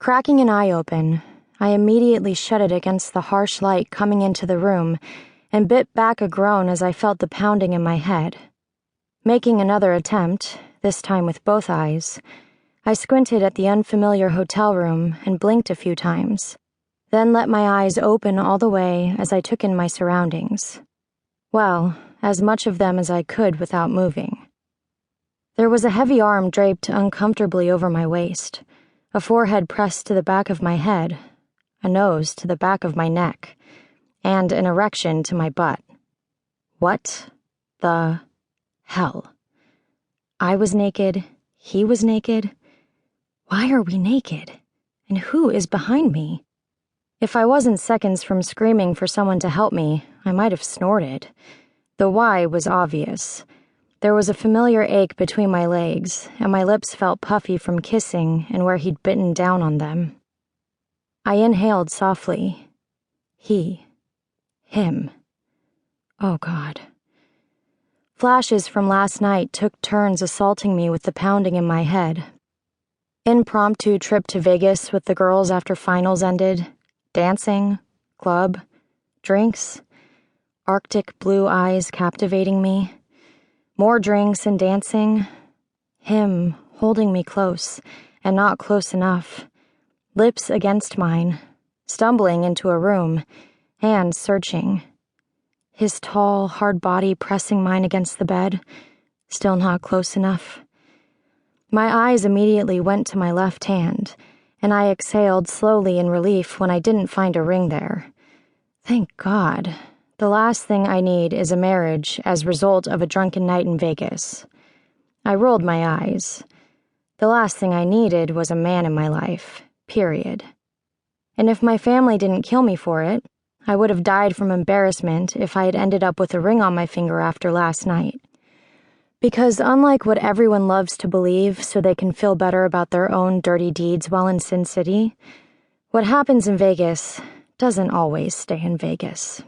Cracking an eye open, I immediately shut it against the harsh light coming into the room and bit back a groan as I felt the pounding in my head. Making another attempt, this time with both eyes, I squinted at the unfamiliar hotel room and blinked a few times, then let my eyes open all the way as I took in my surroundings. Well, as much of them as I could without moving. There was a heavy arm draped uncomfortably over my waist, a forehead pressed to the back of my head, a nose to the back of my neck, and an erection to my butt. What the hell? I was naked, he was naked. Why are we naked? And who is behind me? If I wasn't seconds from screaming for someone to help me, I might have snorted. The why was obvious. There was a familiar ache between my legs, and my lips felt puffy from kissing and where he'd bitten down on them. I inhaled softly. Him. Oh, God. Flashes from last night took turns assaulting me with the pounding in my head. Impromptu trip to Vegas with the girls after finals ended, dancing, club, drinks, Arctic blue eyes captivating me, more drinks and dancing, him holding me close and not close enough, lips against mine, stumbling into a room, hands searching, his tall, hard body pressing mine against the bed, still not close enough. My eyes immediately went to my left hand, and I exhaled slowly in relief when I didn't find a ring there. Thank God. The last thing I need is a marriage as a result of a drunken night in Vegas. I rolled my eyes. The last thing I needed was a man in my life, period. And if my family didn't kill me for it, I would have died from embarrassment if I had ended up with a ring on my finger after last night. Because unlike what everyone loves to believe so they can feel better about their own dirty deeds while in Sin City, what happens in Vegas doesn't always stay in Vegas.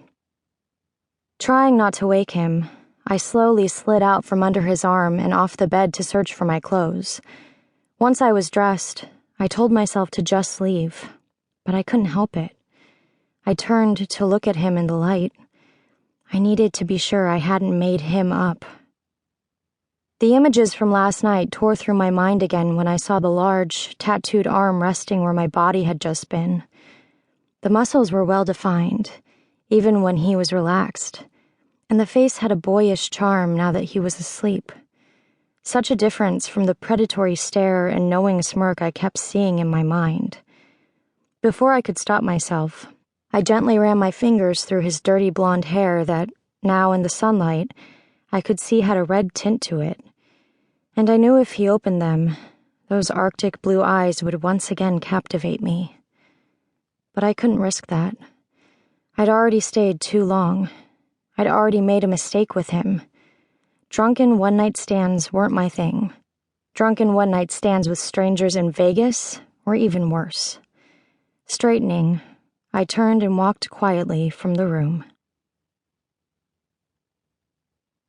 Trying not to wake him, I slowly slid out from under his arm and off the bed to search for my clothes. Once I was dressed, I told myself to just leave, but I couldn't help it. I turned to look at him in the light. I needed to be sure I hadn't made him up. The images from last night tore through my mind again when I saw the large, tattooed arm resting where my body had just been. The muscles were well defined, even when he was relaxed, and the face had a boyish charm now that he was asleep. Such a difference from the predatory stare and knowing smirk I kept seeing in my mind. Before I could stop myself, I gently ran my fingers through his dirty blonde hair that, now in the sunlight, I could see had a red tint to it. And I knew if he opened them, those Arctic blue eyes would once again captivate me. But I couldn't risk that. I'd already stayed too long. I'd already made a mistake with him. Drunken one-night stands weren't my thing. Drunken one-night stands with strangers in Vegas were even worse. Straightening, I turned and walked quietly from the room.